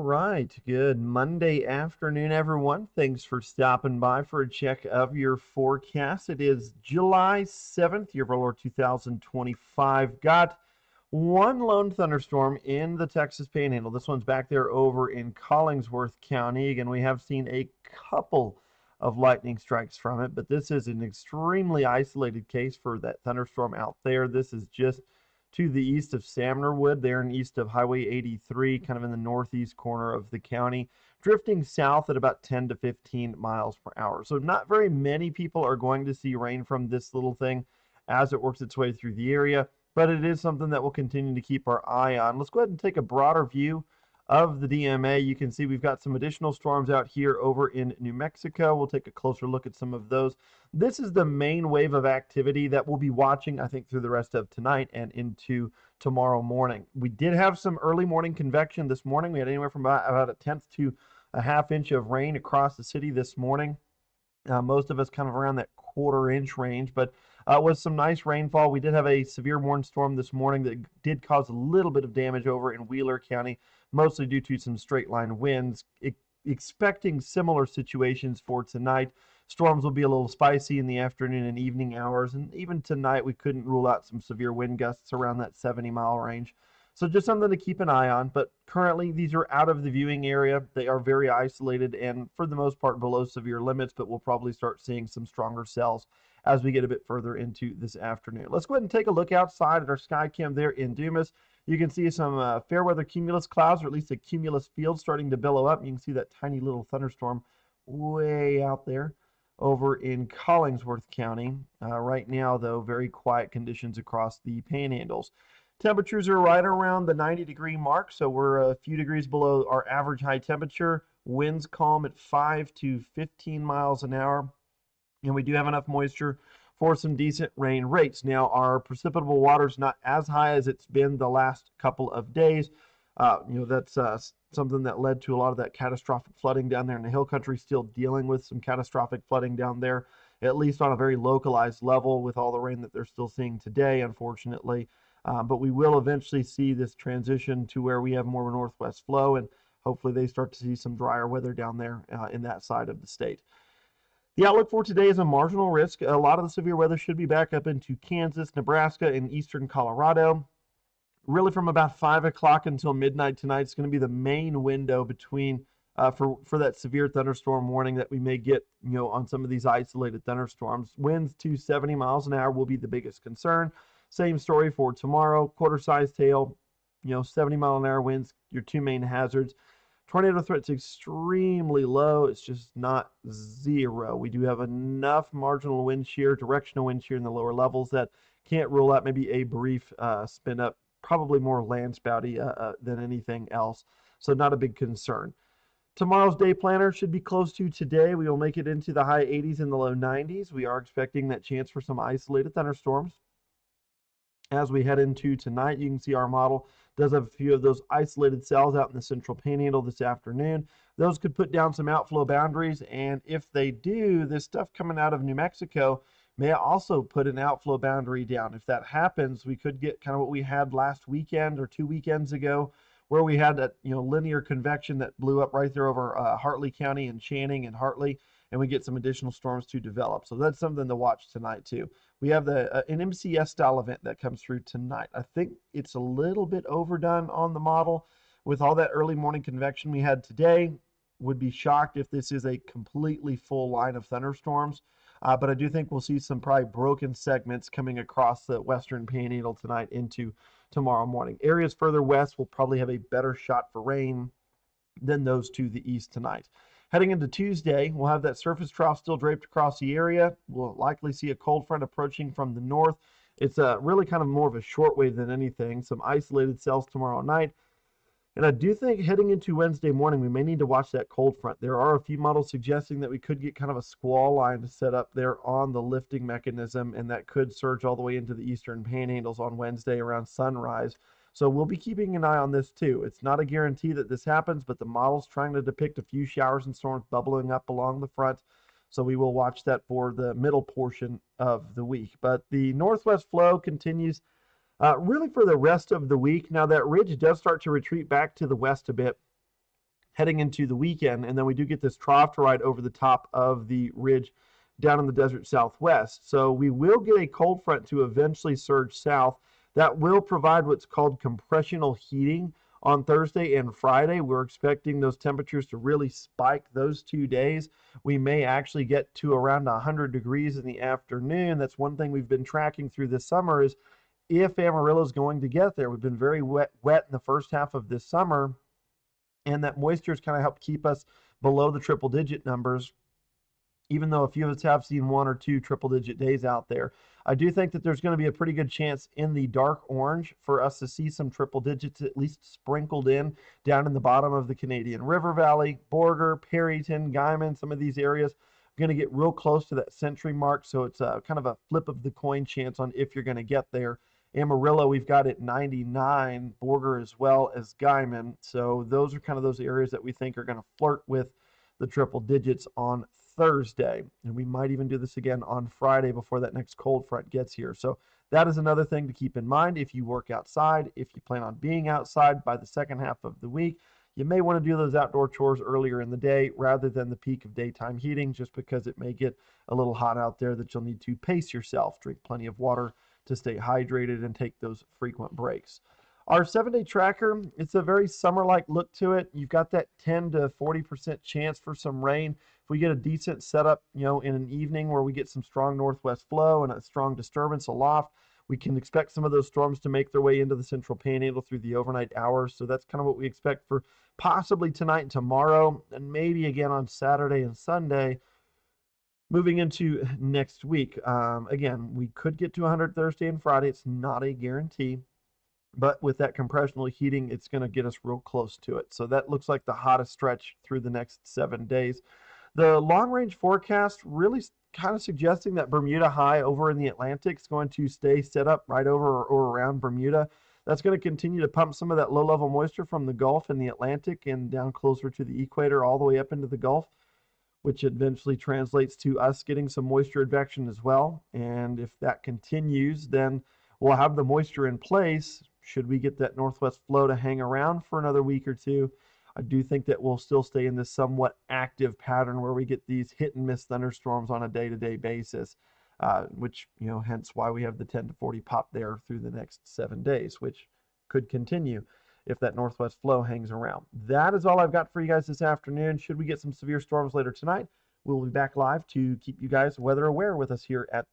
right. Good Monday afternoon, everyone. Thanks for stopping by for a check of your forecast. It is July 7th, year of our Lord 2025. Got one lone thunderstorm in the Texas Panhandle. This one's back there over in Collingsworth County. Again, we have seen a couple of lightning strikes from it, but this is an extremely isolated case for that thunderstorm out there. This is just to the east of Samnerwood, there and east of Highway 83, kind of in the northeast corner of the county, drifting south at about 10 to 15 miles per hour. So not very many people are going to see rain from this little thing as it works its way through the area, but it is something that we'll continue to keep our eye on. Let's go ahead and take a broader view of the DMA. You can see we've got some additional storms out here over in New Mexico. We'll take a closer look at some of those. This is the main wave of activity that we'll be watching, I think, through the rest of tonight and into tomorrow morning. We did have some early morning convection this morning. We had anywhere from about a tenth to a half inch of rain across the city this morning. Most of us kind of around that quarter-inch range, but with some nice rainfall. We did have a severe warning storm this morning that did cause a little bit of damage over in Wheeler County, mostly due to some straight-line winds. Expecting similar situations for tonight. Storms will be a little spicy in the afternoon and evening hours, and even tonight we couldn't rule out some severe wind gusts around that 70-mile range. So just something to keep an eye on, but currently these are out of the viewing area. They are very isolated and for the most part below severe limits, but we'll probably start seeing some stronger cells as we get a bit further into this afternoon. Let's go ahead and take a look outside at our sky cam there in Dumas. You can see some fair weather cumulus clouds, or at least a cumulus field starting to billow up. You can see that tiny little thunderstorm way out there over in Collingsworth County. Right now, though, very quiet conditions across the panhandles. Temperatures are right around the 90-degree mark, so we're a few degrees below our average high temperature. Winds calm at 5 to 15 miles an hour, and we do have enough moisture for some decent rain rates. Now, our precipitable water is not as high as it's been the last couple of days. That's something that led to a lot of that catastrophic flooding down there in the hill country. Still dealing with some catastrophic flooding down there, at least on a very localized level with all the rain that they're still seeing today, unfortunately. But we will eventually see this transition to where we have more of a northwest flow, and hopefully they start to see some drier weather down there in that side of the state. The outlook for today is a marginal risk. A lot of the severe weather should be back up into Kansas, Nebraska, and eastern Colorado. Really from about 5 o'clock until midnight tonight is going to be the main window between for that severe thunderstorm warning that we may get on some of these isolated thunderstorms. Winds to 70 miles an hour will be the biggest concern. Same story for tomorrow. Quarter-sized hail, 70-mile-an-hour winds, your two main hazards. Tornado threat's extremely low. It's just not zero. We do have enough marginal wind shear, directional wind shear in the lower levels that can't rule out maybe a brief spin up, probably more land spouty than anything else. So not a big concern. Tomorrow's day planner should be close to today. We will make it into the high 80s and the low 90s. We are expecting that chance for some isolated thunderstorms. As we head into tonight, you can see our model does have a few of those isolated cells out in the central panhandle this afternoon. Those could put down some outflow boundaries, and if they do, this stuff coming out of New Mexico may also put an outflow boundary down. If that happens, we could get kind of what we had last weekend or 2 weekends ago, where we had that linear convection that blew up right there over Hartley County and Channing and Hartley, and we get some additional storms to develop. So that's something to watch tonight too. We have an MCS style event that comes through tonight. I think it's a little bit overdone on the model with all that early morning convection we had today. Would be shocked if this is a completely full line of thunderstorms. But I do think we'll see some probably broken segments coming across the western panhandle tonight into tomorrow morning. Areas further west will probably have a better shot for rain than those to the east tonight. Heading into Tuesday, we'll have that surface trough still draped across the area. We'll likely see a cold front approaching from the north. It's really kind of more of a short wave than anything. Some isolated cells tomorrow night. And I do think heading into Wednesday morning, we may need to watch that cold front. There are a few models suggesting that we could get kind of a squall line set up there on the lifting mechanism, and that could surge all the way into the eastern panhandles on Wednesday around sunrise. So we'll be keeping an eye on this too. It's not a guarantee that this happens, but the model's trying to depict a few showers and storms bubbling up along the front. So we will watch that for the middle portion of the week. But the northwest flow continues really for the rest of the week. Now that ridge does start to retreat back to the west a bit heading into the weekend. And then we do get this trough to ride over the top of the ridge down in the desert southwest. So we will get a cold front to eventually surge south. That will provide what's called compressional heating on Thursday and Friday. We're expecting those temperatures to really spike those 2 days. We may actually get to around 100 degrees in the afternoon. That's one thing we've been tracking through this summer, is if Amarillo is going to get there. We've been very wet in the first half of this summer, and that moisture has kind of helped keep us below the triple digit numbers, even though a few of us have seen 1 or 2 triple digit days out there. I do think that there's going to be a pretty good chance in the dark orange for us to see some triple digits at least sprinkled in down in the bottom of the Canadian River Valley, Borger, Perryton, Guyman. Some of these areas are going to get real close to that century mark, so it's kind of a flip of the coin chance on if you're going to get there. Amarillo, we've got at 99, Borger as well as Guyman. So those are kind of those areas that we think are going to flirt with the triple digits on Thursday. And we might even do this again on Friday before that next cold front gets here. So that is another thing to keep in mind. If you work outside, if you plan on being outside by the second half of the week, you may want to do those outdoor chores earlier in the day rather than the peak of daytime heating, just because it may get a little hot out there that you'll need to pace yourself, drink plenty of water to stay hydrated, and take those frequent breaks. Our 7-day tracker, it's a very summer-like look to it. You've got that 10 to 40% chance for some rain. If we get a decent setup, in an evening where we get some strong northwest flow and a strong disturbance aloft, we can expect some of those storms to make their way into the central panhandle through the overnight hours. So that's kind of what we expect for possibly tonight and tomorrow, and maybe again on Saturday and Sunday. Moving into next week, again, we could get to 100 Thursday and Friday. It's not a guarantee, but with that compressional heating, it's going to get us real close to it. So that looks like the hottest stretch through the next 7 days. The long-range forecast really kind of suggesting that Bermuda high over in the Atlantic is going to stay set up right over or around Bermuda. That's going to continue to pump some of that low-level moisture from the Gulf and the Atlantic and down closer to the equator all the way up into the Gulf, which eventually translates to us getting some moisture advection as well. And if that continues, then we'll have the moisture in place should we get that northwest flow to hang around for another week or two. I do think that we'll still stay in this somewhat active pattern where we get these hit and miss thunderstorms on a day-to-day basis, which, hence why we have the 10 to 40 pop there through the next 7 days, which could continue if that northwest flow hangs around. That is all I've got for you guys this afternoon. Should we get some severe storms later tonight, we'll be back live to keep you guys weather aware with us here at